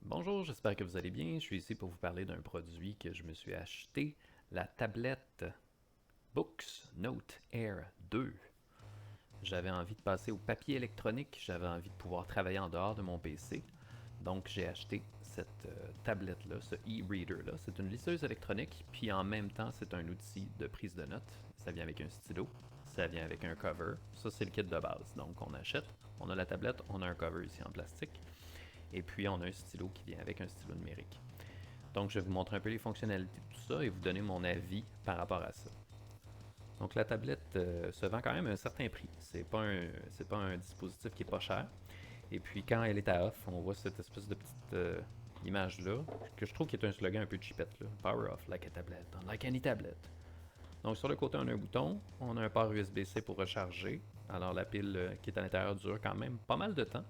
Bonjour, j'espère que vous allez bien. Je suis ici pour vous parler d'un produit que je me suis acheté, la tablette Books Note Air 2. J'avais envie de passer au papier électronique, j'avais envie de pouvoir travailler en dehors de mon PC. Donc j'ai acheté cette tablette-là, ce e-reader-là. C'est une liseuse électronique, puis en même temps c'est un outil de prise de notes. Ça vient avec un stylo, ça vient avec un cover. Ça c'est le kit de base. Donc on achète, on a la tablette, on a un cover ici en plastique. Et puis on a un stylo qui vient avec un stylo numérique. Donc je vais vous montrer un peu les fonctionnalités de tout ça et vous donner mon avis par rapport à ça. Donc la tablette se vend quand même à un certain prix. C'est pas un dispositif qui est pas cher. Et puis quand elle est à off, on voit cette espèce de petite image là que je trouve qui est un slogan un peu cheapette là. Power off like a tablet, like any tablet. Donc sur le côté on a un bouton, on a un port USB-C pour recharger. Alors la pile qui est à l'intérieur dure quand même pas mal de temps.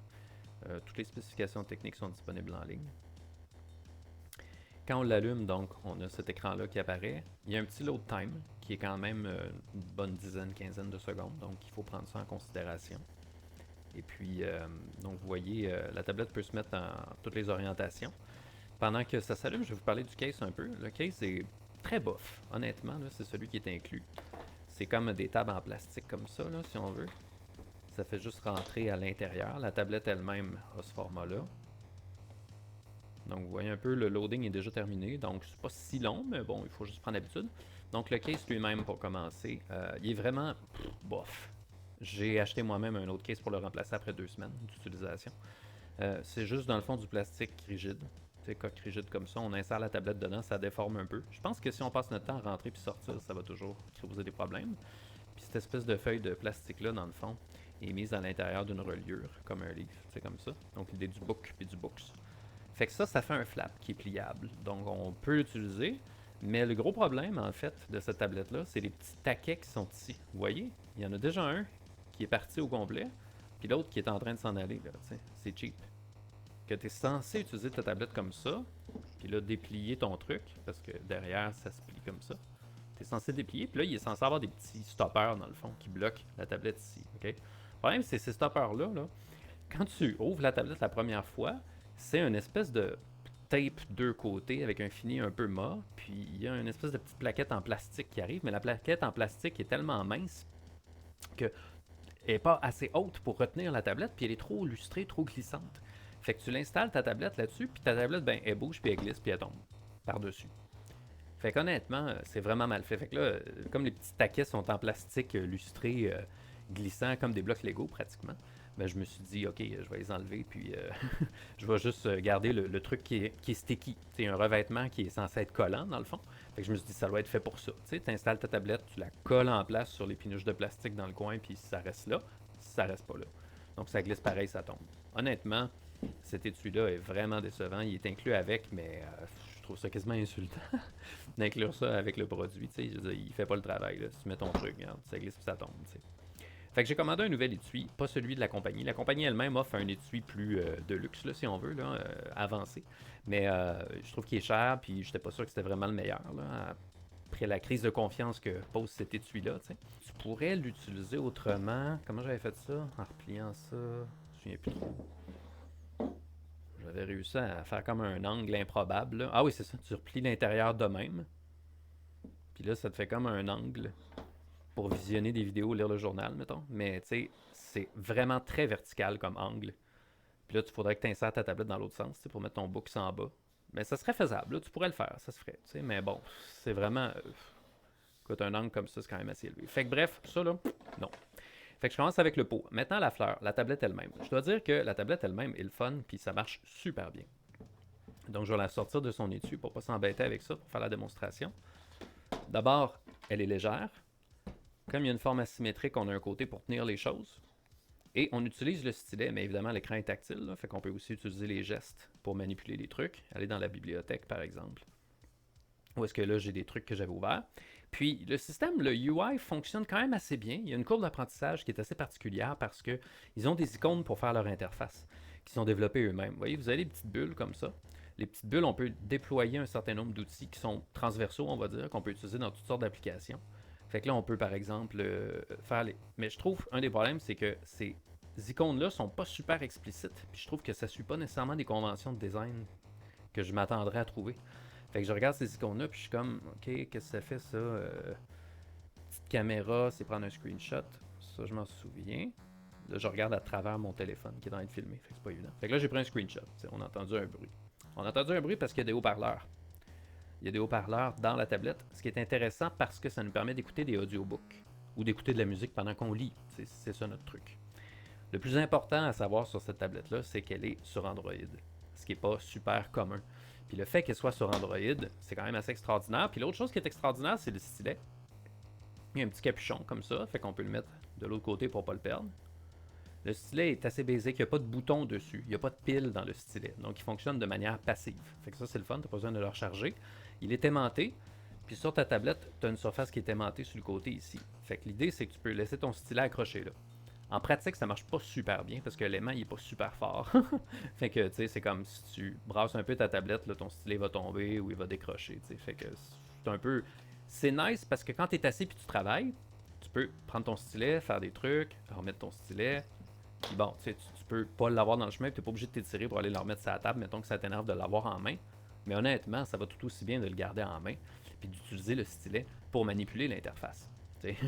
Toutes les spécifications techniques sont disponibles en ligne. Quand on l'allume, donc, on a cet écran-là qui apparaît. Il y a un petit load time qui est quand même une bonne dizaine, quinzaine de secondes, donc il faut prendre ça en considération. Et puis, donc vous voyez, la tablette peut se mettre dans toutes les orientations. Pendant que ça s'allume, je vais vous parler du case un peu. Le case est très bof, honnêtement, c'est celui qui est inclus. C'est comme des tables en plastique comme ça, là, si on veut. Ça fait juste rentrer à l'intérieur. La tablette elle-même a ce format-là. Donc vous voyez un peu, le loading est déjà terminé. Donc c'est pas si long, mais bon, il faut juste prendre l'habitude. Donc le case lui-même, pour commencer, il est vraiment bof. J'ai acheté moi-même un autre case pour le remplacer après 2 semaines d'utilisation. C'est juste dans le fond du plastique rigide. C'est coque rigide comme ça. On insère la tablette dedans, ça déforme un peu. Je pense que si on passe notre temps à rentrer puis sortir, ça va toujours causer des problèmes. Puis cette espèce de feuille de plastique-là, dans le fond, est mise à l'intérieur d'une reliure, comme un livre, c'est comme ça. Donc l'idée du book puis du books. Fait que ça fait un flap qui est pliable. Donc on peut l'utiliser. Mais le gros problème, en fait, de cette tablette-là, c'est les petits taquets qui sont ici. Vous voyez? Il y en a déjà un qui est parti au complet, puis l'autre qui est en train de s'en aller. C'est cheap. Que tu es censé utiliser ta tablette comme ça, puis là, déplier ton truc, parce que derrière, ça se plie comme ça. Tu es censé déplier, puis là, il est censé avoir des petits stoppers, dans le fond, qui bloquent la tablette ici. Okay? Le problème, c'est ces stoppers-là, là, quand tu ouvres la tablette la première fois, c'est une espèce de tape deux côtés avec un fini un peu mat, puis il y a une espèce de petite plaquette en plastique qui arrive, mais la plaquette en plastique est tellement mince que elle n'est pas assez haute pour retenir la tablette, puis elle est trop lustrée, trop glissante. Fait que tu l'installes ta tablette là-dessus, puis ta tablette, ben, elle bouge, puis elle glisse, puis elle tombe par-dessus. Fait qu'honnêtement, c'est vraiment mal fait. Fait que là, comme les petits taquets sont en plastique lustré, glissant, comme des blocs Lego pratiquement, ben, je me suis dit, ok, je vais les enlever, puis je vais juste garder le truc qui est sticky. C'est un revêtement qui est censé être collant, dans le fond. Fait que je me suis dit, ça doit être fait pour ça. Tu installes ta tablette, tu la colles en place sur les pinuches de plastique dans le coin, puis ça reste là. Ça reste pas là. Donc ça glisse pareil, ça tombe. Honnêtement, cet étui-là est vraiment décevant. Il est inclus avec, mais je trouve ça quasiment insultant d'inclure ça avec le produit. Je veux dire, il fait pas le travail. Là. Si tu mets ton truc, regarde, ça glisse puis ça tombe. T'sais. Fait que j'ai commandé un nouvel étui, pas celui de la compagnie. La compagnie elle-même offre un étui plus de luxe, là, si on veut, là, avancé. Mais je trouve qu'il est cher, puis j'étais pas sûr que c'était vraiment le meilleur. Là, après la crise de confiance que pose cet étui-là. Tu pourrais l'utiliser autrement. Comment j'avais fait ça? En repliant ça. Je me souviens plus trop. J'avais réussi à faire comme un angle improbable. Là. Ah oui, c'est ça. Tu replies l'intérieur de même. Puis là, ça te fait comme un angle pour visionner des vidéos, lire le journal, mettons. Mais tu sais, c'est vraiment très vertical comme angle. Puis là, tu faudrait que tu insères ta tablette dans l'autre sens pour mettre ton book en bas. Mais ça serait faisable. Là, tu pourrais le faire. Ça se ferait. Mais bon, c'est vraiment. Écoute, un angle comme ça, c'est quand même assez élevé. Fait que bref, ça là, non. Fait que je commence avec le pot. Maintenant, la fleur, la tablette elle-même. Je dois dire que la tablette elle-même est le fun, puis ça marche super bien. Donc, je vais la sortir de son étui pour pas s'embêter avec ça, pour faire la démonstration. D'abord, elle est légère. Comme il y a une forme asymétrique, on a un côté pour tenir les choses. Et on utilise le stylet, mais évidemment, l'écran est tactile, là, fait qu'on peut aussi utiliser les gestes pour manipuler les trucs. Aller dans la bibliothèque, par exemple. Où est-ce que là, j'ai des trucs que j'avais ouverts. Puis le système, le UI fonctionne quand même assez bien. Il y a une courbe d'apprentissage qui est assez particulière parce qu'ils ont des icônes pour faire leur interface, qui sont développées eux-mêmes. Vous voyez, vous avez des petites bulles comme ça. Les petites bulles, on peut déployer un certain nombre d'outils qui sont transversaux, on va dire, qu'on peut utiliser dans toutes sortes d'applications. Fait que là, on peut par exemple faire les. Mais je trouve, un des problèmes, c'est que ces icônes-là sont pas super explicites. Puis je trouve que ça suit pas nécessairement des conventions de design que je m'attendrais à trouver. Fait que je regarde ces icônes-là, puis je suis comme, ok, qu'est-ce que ça fait ça? Petite caméra, c'est prendre un screenshot. Ça, je m'en souviens. Là, je regarde à travers mon téléphone qui est en train de filmer. Fait que c'est pas évident. Fait que là, j'ai pris un screenshot. On a entendu un bruit. On a entendu un bruit parce qu'il y a des haut-parleurs. Il y a des haut-parleurs dans la tablette, ce qui est intéressant parce que ça nous permet d'écouter des audiobooks ou d'écouter de la musique pendant qu'on lit. C'est ça notre truc. Le plus important à savoir sur cette tablette-là, c'est qu'elle est sur Android, ce qui n'est pas super commun. Puis le fait qu'elle soit sur Android, c'est quand même assez extraordinaire. Puis l'autre chose qui est extraordinaire, c'est le stylet. Il y a un petit capuchon comme ça, fait qu'on peut le mettre de l'autre côté pour ne pas le perdre. Le stylet est assez basique, il n'y a pas de bouton dessus, il n'y a pas de pile dans le stylet. Donc il fonctionne de manière passive. Fait que ça, c'est le fun, tu n'as pas besoin de le recharger. Il est aimanté, puis sur ta tablette, tu as une surface qui est aimantée sur le côté ici. Fait que l'idée, c'est que tu peux laisser ton stylet accroché là. En pratique, ça marche pas super bien parce que l'aimant il est pas super fort. Fait que tu sais, c'est comme si tu brasses un peu ta tablette, là, ton stylet va tomber ou il va décrocher. T'sais. Fait que c'est un peu. C'est nice parce que quand tu es assis puis tu travailles, tu peux prendre ton stylet, faire des trucs, remettre ton stylet. Puis bon, tu peux pas l'avoir dans le chemin, tu n'es pas obligé de t'étirer pour aller le remettre sur la table. Mettons que ça t'énerve de l'avoir en main. Mais honnêtement, ça va tout aussi bien de le garder en main puis d'utiliser le stylet pour manipuler l'interface.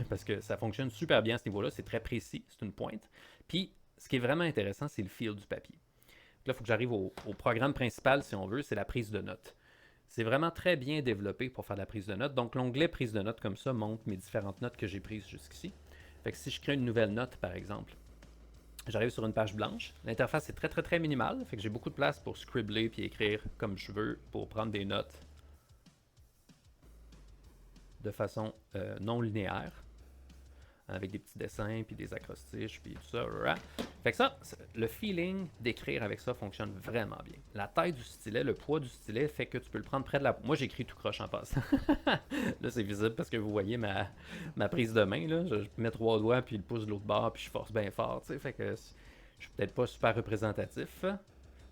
Parce que ça fonctionne super bien à ce niveau-là, c'est très précis, c'est une pointe. Puis, ce qui est vraiment intéressant, c'est le feel du papier. Donc là, il faut que j'arrive au programme principal, si on veut, c'est la prise de notes. C'est vraiment très bien développé pour faire de la prise de notes. Donc, l'onglet prise de notes comme ça montre mes différentes notes que j'ai prises jusqu'ici. Fait que si je crée une nouvelle note, par exemple, j'arrive sur une page blanche. L'interface est très, très, très minimale. Fait que j'ai beaucoup de place pour scribbler puis écrire comme je veux pour prendre des notes de façon non linéaire, avec des petits dessins, puis des acrostiches, puis tout ça. Fait que ça, le feeling d'écrire avec ça fonctionne vraiment bien. La taille du stylet, le poids du stylet fait que tu peux le prendre près de la... Moi, j'écris tout croche en passant. Là, c'est visible parce que vous voyez ma prise de main. Là. Je mets 3 doigts, puis le pouce de l'autre bord, puis je force bien fort. T'sais. Fait que je suis peut-être pas super représentatif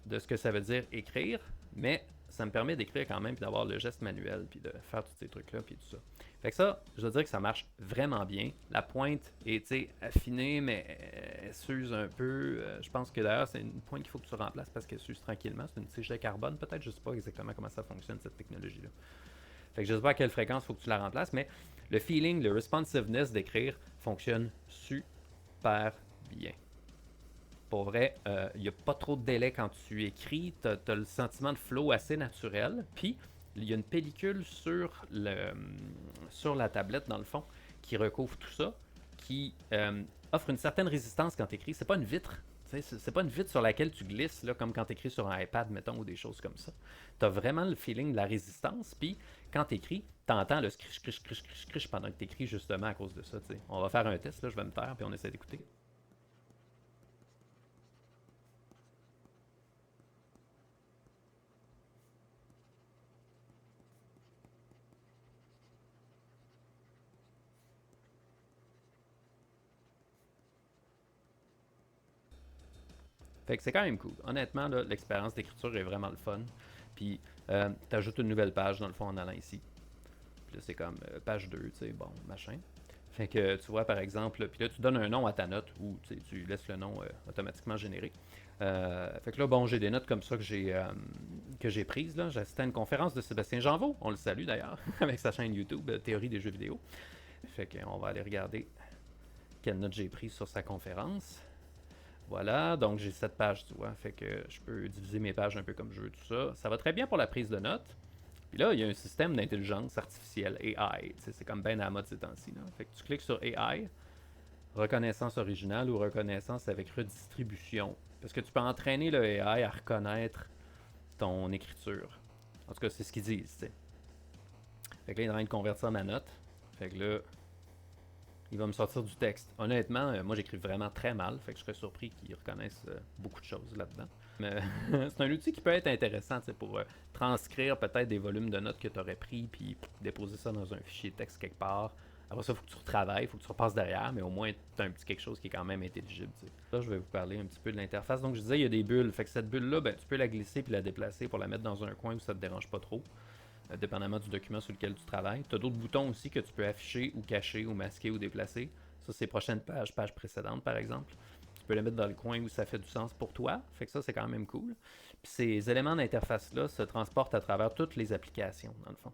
de ce que ça veut dire écrire, mais ça me permet d'écrire quand même, puis d'avoir le geste manuel, puis de faire tous ces trucs-là, puis tout ça. Fait que ça, je dois dire que ça marche vraiment bien. La pointe est affinée, mais elle s'use un peu. Je pense que d'ailleurs, c'est une pointe qu'il faut que tu remplaces parce qu'elle s'use tranquillement. C'est une tige de carbone, peut-être. Je sais pas exactement comment ça fonctionne, cette technologie-là. Fait que je sais pas à quelle fréquence il faut que tu la remplaces, mais le feeling, le responsiveness d'écrire fonctionne super bien. Pour vrai, il n'y a pas trop de délai quand tu écris. Tu as le sentiment de flow assez naturel. Puis, il y a une pellicule sur la tablette, dans le fond, qui recouvre tout ça, qui offre une certaine résistance quand tu écris. C'est pas une vitre. C'est pas une vitre sur laquelle tu glisses, là, comme quand tu écris sur un iPad, mettons, ou des choses comme ça. Tu as vraiment le feeling de la résistance. Puis, quand tu écris, tu entends le scrish, scrish, scrish, scrish, scrish pendant que tu écris, justement, à cause de ça. T'sais. On va faire un test, là, je vais me taire, puis on essaie d'écouter. Fait que c'est quand même cool. Honnêtement, l'expérience d'écriture est vraiment le fun. Puis, tu ajoutes une nouvelle page, dans le fond, en allant ici. Puis là, c'est comme page 2, tu sais, bon, machin. Fait que tu vois, par exemple, puis là, tu donnes un nom à ta note ou tu laisses le nom automatiquement généré. Fait que là, bon, j'ai des notes comme ça que j'ai prises. Là. J'ai assisté à une conférence de Sébastien Janvaux, on le salue d'ailleurs, avec sa chaîne YouTube, Théorie des jeux vidéo. Fait qu'on va aller regarder quelle note j'ai prise sur sa conférence. Voilà, donc j'ai 7 pages, tu vois, fait que je peux diviser mes pages un peu comme je veux, tout ça. Ça va très bien pour la prise de notes. Puis là, il y a un système d'intelligence artificielle, AI, c'est comme ben à la mode ces temps-ci. Fait que tu cliques sur AI, reconnaissance originale ou reconnaissance avec redistribution. Parce que tu peux entraîner le AI à reconnaître ton écriture. En tout cas, c'est ce qu'ils disent, tu sais. Fait que là, il est en train de convertir ma note. Fait que là, il va me sortir du texte. Honnêtement, moi j'écris vraiment très mal, fait que je serais surpris qu'ils reconnaissent beaucoup de choses là-dedans. Mais c'est un outil qui peut être intéressant pour transcrire peut-être des volumes de notes que tu aurais pris, puis déposer ça dans un fichier texte quelque part. Après ça, il faut que tu retravailles, il faut que tu repasses derrière, mais au moins tu as un petit quelque chose qui est quand même intelligible. T'sais. Là, je vais vous parler un petit peu de l'interface. Donc je disais, il y a des bulles. Fait que cette bulle-là, ben, tu peux la glisser puis la déplacer pour la mettre dans un coin où ça ne te dérange pas trop. Dépendamment du document sur lequel tu travailles. Tu as d'autres boutons aussi que tu peux afficher ou cacher ou masquer ou déplacer. Ça, c'est prochaine page précédente par exemple. Tu peux les mettre dans le coin où ça fait du sens pour toi. Fait que ça, c'est quand même cool. Puis ces éléments d'interface-là se transportent à travers toutes les applications, dans le fond.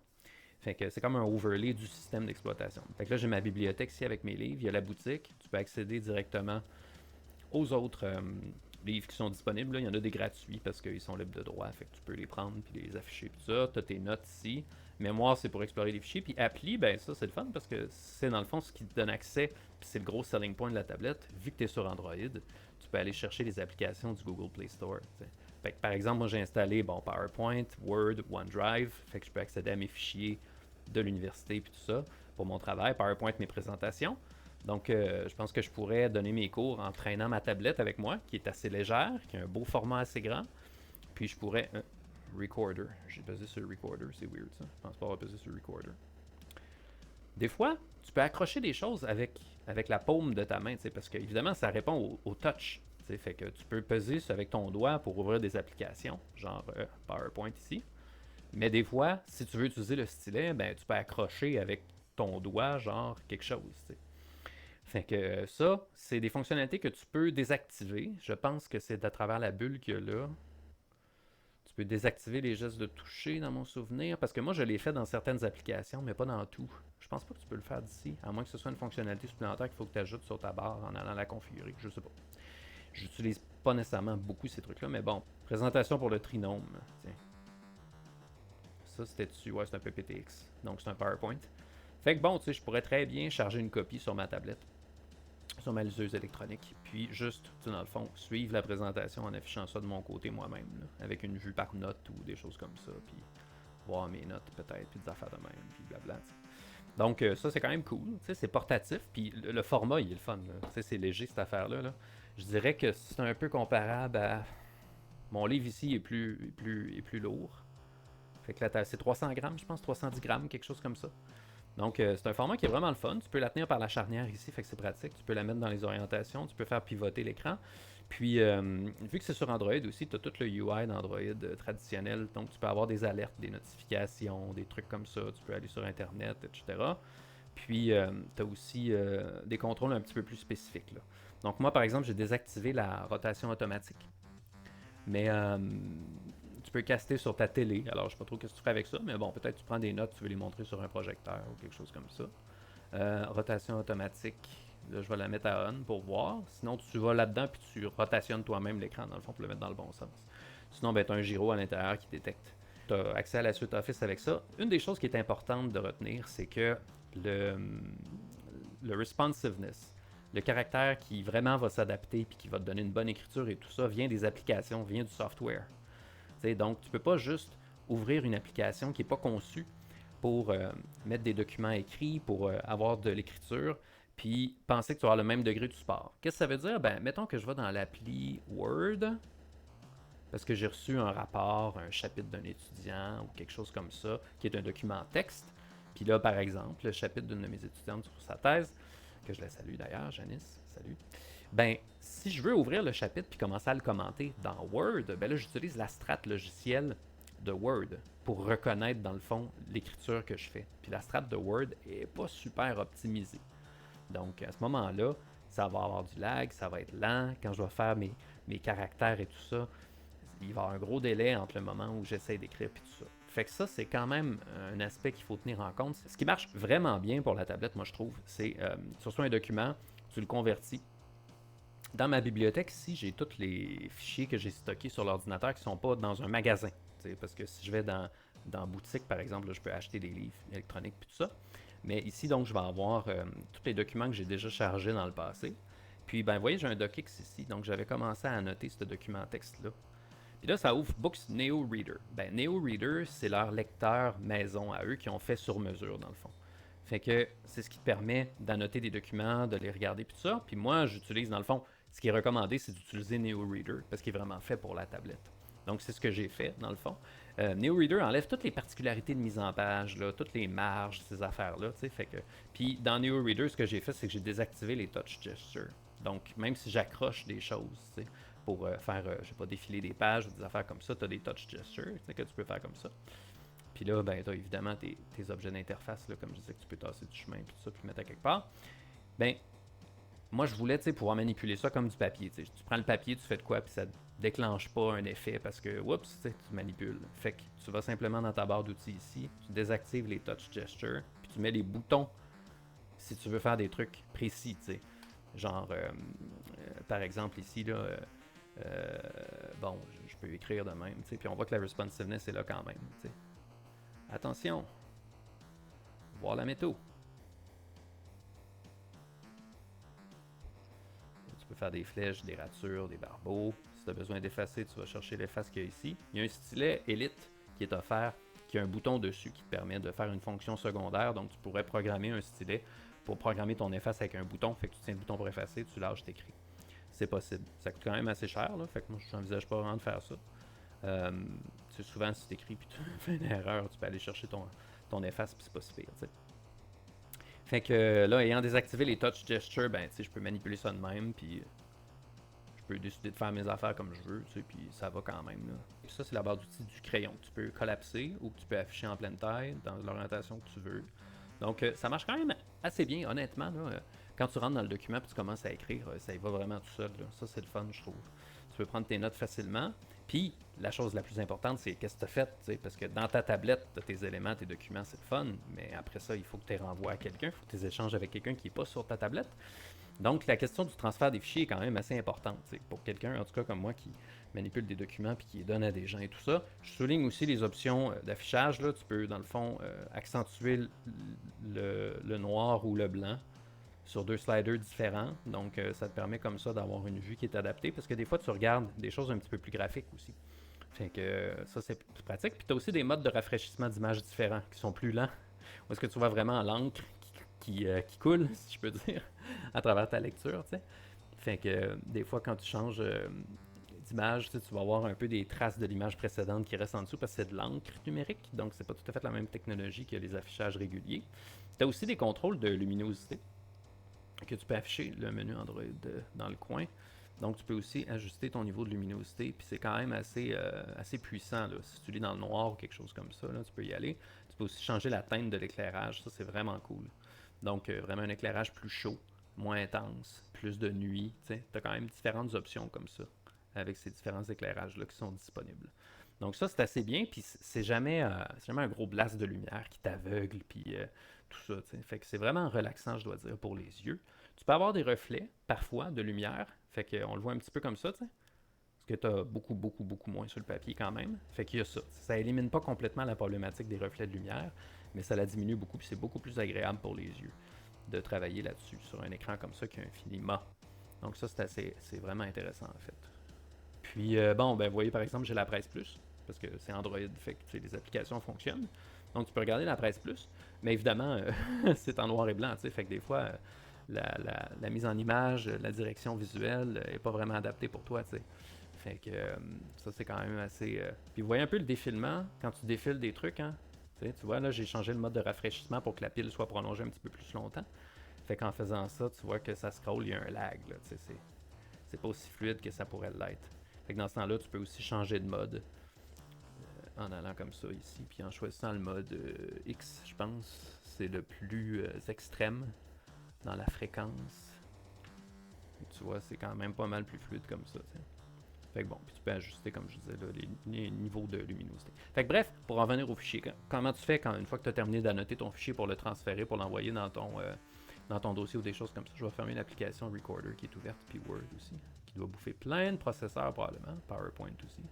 Fait que c'est comme un overlay du système d'exploitation. Fait que là, j'ai ma bibliothèque ici avec mes livres. Il y a la boutique. Tu peux accéder directement aux autres livres qui sont disponibles. Là. Il y en a des gratuits parce qu'ils sont libres de droit. Fait que tu peux les prendre puis les afficher. Puis ça, tu as tes notes ici. Mémoire, c'est pour explorer les fichiers. Puis Appli, ben ça, c'est le fun parce que c'est dans le fond ce qui te donne accès. Puis c'est le gros selling point de la tablette. Vu que tu es sur Android, tu peux aller chercher les applications du Google Play Store. T'sais. Fait que par exemple, moi j'ai installé PowerPoint, Word, OneDrive. Fait que je peux accéder à mes fichiers de l'université puis tout ça pour mon travail. PowerPoint, mes présentations. Donc, je pense que je pourrais donner mes cours en traînant ma tablette avec moi, qui est assez légère, qui a un beau format assez grand. Puis je pourrais... recorder. J'ai pesé sur Recorder, c'est weird ça. Je pense pas avoir pesé sur Recorder. Des fois, tu peux accrocher des choses avec la paume de ta main, parce que évidemment, ça répond au touch. Fait que tu peux peser avec ton doigt pour ouvrir des applications, genre PowerPoint ici. Mais des fois, si tu veux utiliser le stylet, ben, tu peux accrocher avec ton doigt, genre quelque chose. T'sais. Fait que ça, c'est des fonctionnalités que tu peux désactiver. Je pense que c'est à travers la bulle qu'il y a là. Tu peux désactiver les gestes de toucher dans mon souvenir, parce que moi je l'ai fait dans certaines applications, mais pas dans tout. Je pense pas que tu peux le faire d'ici, à moins que ce soit une fonctionnalité supplémentaire qu'il faut que tu ajoutes sur ta barre en allant la configurer. Je sais pas. J'utilise pas nécessairement beaucoup ces trucs-là, mais bon. Présentation pour le trinôme. Tiens. Ça, c'était dessus. Ouais, c'est un PPTX. Donc, c'est un PowerPoint. Fait que bon, tu sais, je pourrais très bien charger une copie sur ma tablette, sur ma liseuse électronique, puis juste, tu sais, dans le fond, suivre la présentation en affichant ça de mon côté moi-même, là, avec une vue par note ou des choses comme ça, puis voir mes notes peut-être, puis des affaires de même, puis blabla. T'sais. Donc, ça, c'est quand même cool. Tu sais, c'est portatif, puis le format, il est le fun. Tu sais, c'est léger, cette affaire-là. Là. Je dirais que c'est un peu comparable à... Mon livre ici est plus lourd. Fait que là, c'est 300 grammes, je pense, 310 grammes, quelque chose comme ça. Donc, c'est un format qui est vraiment le fun. Tu peux la tenir par la charnière ici, fait que c'est pratique. Tu peux la mettre dans les orientations, tu peux faire pivoter l'écran. Puis, vu que c'est sur Android aussi, tu as tout le UI d'Android traditionnel. Donc, tu peux avoir des alertes, des notifications, des trucs comme ça. Tu peux aller sur Internet, etc. Puis, tu as aussi des contrôles un petit peu plus spécifiques. Là. Donc, moi, par exemple, j'ai désactivé la rotation automatique. Mais tu peux caster sur ta télé. Alors, je sais pas trop ce que tu ferais avec ça, mais bon, peut-être tu prends des notes, tu veux les montrer sur un projecteur ou quelque chose comme ça. Rotation automatique, là, je vais la mettre à on pour voir. Sinon, tu vas là-dedans puis tu rotationnes toi-même l'écran, dans le fond, pour le mettre dans le bon sens. Sinon, ben, tu as un gyro à l'intérieur qui détecte. Tu as accès à la suite Office avec ça. Une des choses qui est importante de retenir, c'est que le responsiveness, le caractère qui vraiment va s'adapter puis qui va te donner une bonne écriture et tout ça vient des applications, vient du software. T'sais, donc, tu ne peux pas juste ouvrir une application qui n'est pas conçue pour mettre des documents écrits, pour avoir de l'écriture, puis penser que tu vas avoir le même degré de support. Qu'est-ce que ça veut dire? Ben, mettons que je vais dans l'appli Word, parce que j'ai reçu un rapport, un chapitre d'un étudiant ou quelque chose comme ça, qui est un document texte. Puis là, par exemple, le chapitre d'une de mes étudiantes sur sa thèse, que je la salue d'ailleurs, Janice, salut. Ben, si je veux ouvrir le chapitre puis commencer à le commenter dans Word, ben là, j'utilise la strate logicielle de Word pour reconnaître, dans le fond, l'écriture que je fais. Puis la strate de Word est pas super optimisée. Donc, à ce moment-là, ça va avoir du lag, ça va être lent. Quand je vais faire mes caractères et tout ça, il va y avoir un gros délai entre le moment où j'essaie d'écrire et tout ça. Fait que ça, c'est quand même un aspect qu'il faut tenir en compte. Ce qui marche vraiment bien pour la tablette, moi je trouve, c'est tu reçois un document, tu le convertis. Dans ma bibliothèque, ici, j'ai tous les fichiers que j'ai stockés sur l'ordinateur qui ne sont pas dans un magasin. Parce que si je vais dans boutique, par exemple, là, je peux acheter des livres électroniques et tout ça. Mais ici, donc, je vais avoir tous les documents que j'ai déjà chargés dans le passé. Puis, ben, vous voyez, j'ai un docx ici. Donc, j'avais commencé à annoter ce document texte-là. Puis là, ça ouvre Books Neo Reader. Ben, Neo Reader, c'est leur lecteur maison à eux qui ont fait sur mesure, dans le fond. Fait que c'est ce qui te permet d'annoter des documents, de les regarder, puis tout ça. Puis moi, j'utilise, dans le fond, ce qui est recommandé, c'est d'utiliser Neo Reader, parce qu'il est vraiment fait pour la tablette. Donc, c'est ce que j'ai fait, dans le fond. Neo Reader enlève toutes les particularités de mise en page, là, toutes les marges, ces affaires-là, tu sais, fait que... Puis, dans Neo Reader, ce que j'ai fait, c'est que j'ai désactivé les touch gestures. Donc, même si j'accroche des choses, tu sais, pour faire, je sais pas, défiler des pages ou des affaires comme ça, tu as des touch gestures que tu peux faire comme ça. Puis là, ben, tu as évidemment tes objets d'interface, là, comme je disais, que tu peux tasser du chemin, puis tout ça, puis mettre à quelque part. Ben, moi, je voulais pouvoir manipuler ça comme du papier. T'sais. Tu prends le papier, tu fais de quoi, puis ça déclenche pas un effet parce que, oups, tu manipules. Fait que tu vas simplement dans ta barre d'outils ici, tu désactives les touch gestures, puis tu mets les boutons si tu veux faire des trucs précis. T'sais. Genre, par exemple, ici, là, bon, je peux écrire de même, puis on voit que la responsiveness est là quand même. T'sais. Attention, voir la métaux. Tu peux faire des flèches, des ratures, des barbeaux. Si tu as besoin d'effacer, tu vas chercher l'efface qu'il y a ici. Il y a un stylet Elite qui est offert, qui a un bouton dessus qui te permet de faire une fonction secondaire. Donc tu pourrais programmer un stylet pour programmer ton efface avec un bouton. Fait que tu tiens le bouton pour effacer, tu lâches, t'écris. C'est possible. Ça coûte quand même assez cher, là. Fait que moi, je n'envisage pas vraiment de faire ça. C'est souvent, si tu écris et tu fais une erreur, tu peux aller chercher ton efface puis c'est pas si pire, t'sais. Fait que là, ayant désactivé les touch gestures, ben, tu sais, je peux manipuler ça de même, puis je peux décider de faire mes affaires comme je veux, tu sais, puis ça va quand même, là. Et ça, c'est la barre d'outils du crayon. Tu peux collapser ou que tu peux afficher en pleine taille, dans l'orientation que tu veux. Donc, ça marche quand même assez bien, honnêtement, là. Quand tu rentres dans le document et tu commences à écrire, ça y va vraiment tout seul, là. Ça, c'est le fun, je trouve. Tu peux prendre tes notes facilement. Puis, la chose la plus importante, c'est qu'est-ce que tu as fait, t'sais, parce que dans ta tablette, tu as tes éléments, tes documents, c'est le fun, mais après ça, il faut que tu les renvoies à quelqu'un, il faut que tu les échanges avec quelqu'un qui n'est pas sur ta tablette. Donc, la question du transfert des fichiers est quand même assez importante. T'sais. Pour quelqu'un, en tout cas comme moi, qui manipule des documents puis qui les donne à des gens et tout ça. Je souligne aussi les options d'affichage. Là. Tu peux, dans le fond, accentuer le noir ou le blanc sur deux sliders différents. Donc, ça te permet comme ça d'avoir une vue qui est adaptée parce que des fois, tu regardes des choses un petit peu plus graphiques aussi. Fait que ça, c'est plus pratique. Puis, tu as aussi des modes de rafraîchissement d'image différents qui sont plus lents. Où est-ce que tu vois vraiment l'encre qui coule, si je peux dire, à travers ta lecture, tu sais. Fait que des fois, quand tu changes d'image, tu vas avoir un peu des traces de l'image précédente qui restent en dessous parce que c'est de l'encre numérique, donc c'est pas tout à fait la même technologie que les affichages réguliers. Tu as aussi des contrôles de luminosité que tu peux afficher le menu Android dans le coin. Donc tu peux aussi ajuster ton niveau de luminosité, puis c'est quand même assez puissant. Là. Si tu lis dans le noir ou quelque chose comme ça, là, tu peux y aller. Tu peux aussi changer la teinte de l'éclairage, ça c'est vraiment cool. Donc vraiment un éclairage plus chaud, moins intense, plus de nuit. Tu as quand même différentes options comme ça, avec ces différents éclairages-là qui sont disponibles. Donc ça, c'est assez bien, puis c'est jamais un gros blast de lumière qui t'aveugle, puis tout ça. T'sais. Fait que c'est vraiment relaxant, je dois dire, pour les yeux. Tu peux avoir des reflets, parfois, de lumière, fait qu'on le voit un petit peu comme ça, t'sais. Parce que tu as beaucoup, beaucoup, beaucoup moins sur le papier quand même. Fait qu'il y a ça. Ça élimine pas complètement la problématique des reflets de lumière, mais ça la diminue beaucoup, puis c'est beaucoup plus agréable pour les yeux de travailler là-dessus, sur un écran comme ça qui a un finiment. Donc ça, c'est vraiment intéressant en fait. Puis bon, ben vous voyez par exemple, j'ai la Presse Plus, parce que c'est Android, fait que les applications fonctionnent. Donc tu peux regarder la Presse Plus, mais évidemment, c'est en noir et blanc, fait que des fois, la mise en image, la direction visuelle n'est pas vraiment adaptée pour toi, t'sais. Fait que ça, c'est quand même assez... Puis vous voyez un peu le défilement, quand tu défiles des trucs, hein. Tu vois, là, j'ai changé le mode de rafraîchissement pour que la pile soit prolongée un petit peu plus longtemps. Fait qu'en faisant ça, tu vois que ça scroll, il y a un lag, là, c'est pas aussi fluide que ça pourrait l'être. Fait que dans ce temps-là, tu peux aussi changer de mode en allant comme ça ici, puis en choisissant le mode X, je pense, c'est le plus extrême dans la fréquence. Et tu vois, c'est quand même pas mal plus fluide comme ça. T'sais. Fait que bon, puis tu peux ajuster, comme je disais, là, les niveaux de luminosité. Fait que bref, pour en venir au fichier, comment tu fais une fois que tu as terminé d'annoter ton fichier pour le transférer, pour l'envoyer dans ton dossier ou des choses comme ça? Je vais fermer l'application Recorder qui est ouverte, puis Word aussi, qui doit bouffer plein de processeurs probablement, PowerPoint aussi.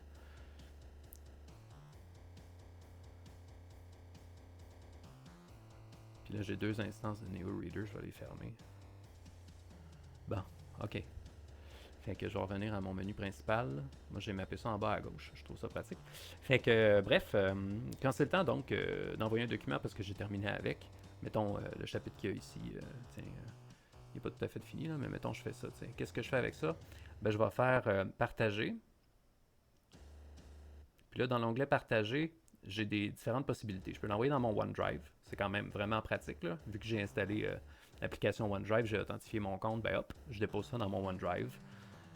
Puis là, j'ai deux instances de NeoReader, je vais les fermer. Bon, ok. Fait que je vais revenir à mon menu principal. Moi, j'ai mappé ça en bas à gauche. Je trouve ça pratique. Fait que, bref, quand c'est le temps donc d'envoyer un document parce que j'ai terminé avec, mettons le chapitre qu'il y a ici, tiens, il n'est pas tout à fait fini, là, mais mettons je fais ça. Tiens. Qu'est-ce que je fais avec ça? Ben, je vais faire partager. Puis là, dans l'onglet partager, j'ai des différentes possibilités. Je peux l'envoyer dans mon OneDrive. C'est quand même vraiment pratique, là. Vu que j'ai installé l'application OneDrive, j'ai authentifié mon compte, ben hop, je dépose ça dans mon OneDrive.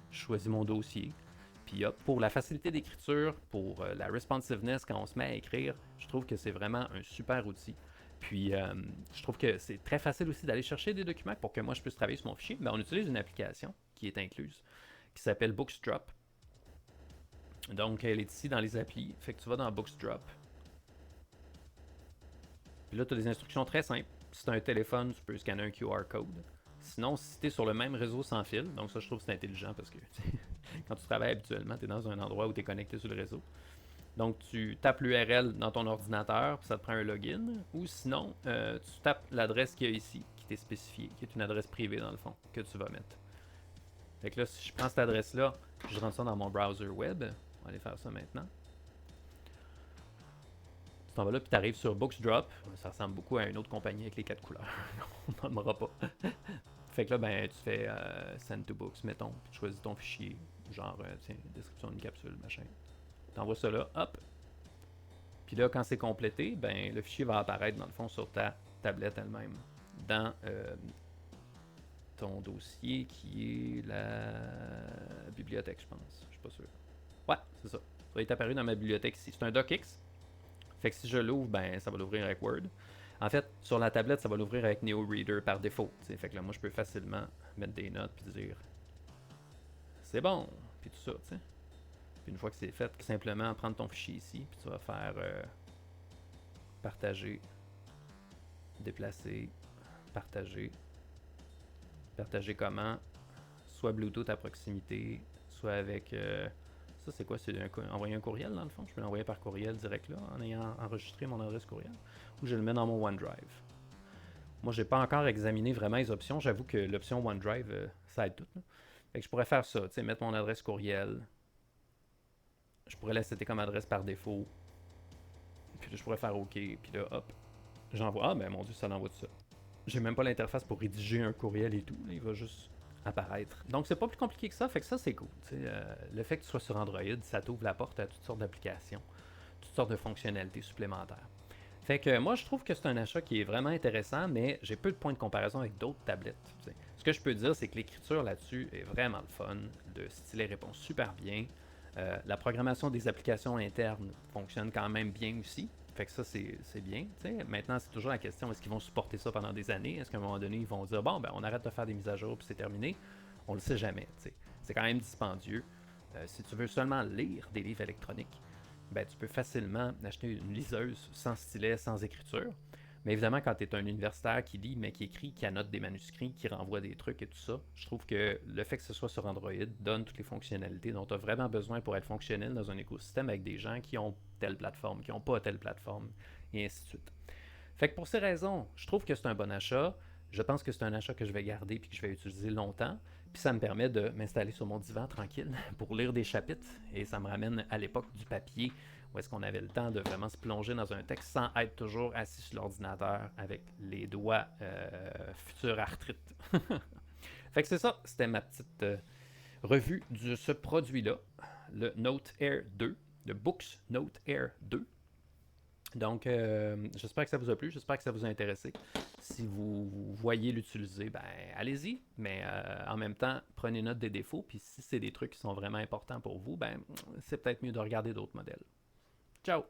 Je choisis mon dossier. Puis hop, pour la facilité d'écriture, pour la responsiveness quand on se met à écrire, je trouve que c'est vraiment un super outil. Puis, je trouve que c'est très facile aussi d'aller chercher des documents pour que moi je puisse travailler sur mon fichier. Ben, on utilise une application qui est incluse, qui s'appelle Booksdrop. Donc, elle est ici dans les applis. Fait que tu vas dans Booksdrop. Puis là, tu as des instructions très simples. Si tu as un téléphone, tu peux scanner un QR code. Sinon, si tu es sur le même réseau sans fil, donc ça, je trouve que c'est intelligent parce que quand tu travailles habituellement, tu es dans un endroit où tu es connecté sur le réseau. Donc, tu tapes l'URL dans ton ordinateur, puis ça te prend un login. Ou sinon, tu tapes l'adresse qu'il y a ici, qui t'est spécifiée, qui est une adresse privée dans le fond, que tu vas mettre. Fait que là, si je prends cette adresse-là, je rentre ça dans mon browser web. On va aller faire ça maintenant. Tu t'en vas là, puis tu arrives sur Booksdrop. Ça ressemble beaucoup à une autre compagnie avec les 4 couleurs. On n'en aura pas. Fait que là, ben, tu fais Send to Books, mettons, puis tu choisis ton fichier, genre, tiens, description d'une capsule, machin. Tu envoies ça là, hop. Puis là, quand c'est complété, ben, le fichier va apparaître, dans le fond, sur ta tablette elle-même, dans ton dossier qui est la bibliothèque, je pense. Je suis pas sûr. Ouais, c'est ça. Ça va être apparu dans ma bibliothèque ici. C'est un docx. Fait que si je l'ouvre, ben, ça va l'ouvrir avec Word. En fait, sur la tablette, ça va l'ouvrir avec NeoReader par défaut. T'sais. Fait que là, moi, je peux facilement mettre des notes puis dire c'est bon, puis tout ça, tu sais. Puis une fois que c'est fait, simplement prendre ton fichier ici, puis tu vas faire partager, déplacer, partager. Partager comment? Soit Bluetooth à proximité, soit avec. Ça, c'est quoi? C'est envoyer un courriel dans le fond? Je peux l'envoyer par courriel direct là, en ayant enregistré mon adresse courriel. Ou je le mets dans mon OneDrive. Moi, j'ai pas encore examiné vraiment les options. J'avoue que l'option OneDrive, ça aide tout. Là. Fait que je pourrais faire ça, tu sais, mettre mon adresse courriel. Je pourrais la setter comme adresse par défaut. Puis là, je pourrais faire OK. Puis là, hop, j'envoie. Ah, ben mon Dieu, ça l'envoie tout ça. J'ai même pas l'interface pour rédiger un courriel et tout. Là, il va juste apparaître. Donc, c'est pas plus compliqué que ça. Fait que ça, c'est cool. Le fait que tu sois sur Android, ça t'ouvre la porte à toutes sortes d'applications, toutes sortes de fonctionnalités supplémentaires. Fait que moi, je trouve que c'est un achat qui est vraiment intéressant, mais j'ai peu de points de comparaison avec d'autres tablettes. T'sais. Ce que je peux dire, c'est que l'écriture là-dessus est vraiment le fun. Le stylet répond super bien. La programmation des applications internes fonctionne quand même bien aussi. Fait que ça, c'est bien. T'sais. Maintenant, c'est toujours la question, est-ce qu'ils vont supporter ça pendant des années? Est-ce qu'à un moment donné, ils vont dire, bon, ben, on arrête de faire des mises à jour puis c'est terminé? On le sait jamais. T'sais. C'est quand même dispendieux. Si tu veux seulement lire des livres électroniques, ben, tu peux facilement acheter une liseuse sans stylet, sans écriture. Mais évidemment, quand tu es un universitaire qui lit, mais qui écrit, qui annote des manuscrits, qui renvoie des trucs et tout ça, je trouve que le fait que ce soit sur Android donne toutes les fonctionnalités dont tu as vraiment besoin pour être fonctionnel dans un écosystème avec des gens qui ont telle plateforme, qui n'ont pas telle plateforme, et ainsi de suite. Fait que pour ces raisons, je trouve que c'est un bon achat. Je pense que c'est un achat que je vais garder et que je vais utiliser longtemps. Puis ça me permet de m'installer sur mon divan tranquille pour lire des chapitres. Et ça me ramène à l'époque du papier, où est-ce qu'on avait le temps de vraiment se plonger dans un texte sans être toujours assis sur l'ordinateur avec les doigts future arthrite. Fait que c'est ça, c'était ma petite revue de ce produit-là, le Note Air 2, le Books Note Air 2. Donc, j'espère que ça vous a plu, j'espère que ça vous a intéressé. Si vous voyez l'utiliser, ben allez-y, mais en même temps, prenez note des défauts, puis si c'est des trucs qui sont vraiment importants pour vous, ben c'est peut-être mieux de regarder d'autres modèles. Ciao!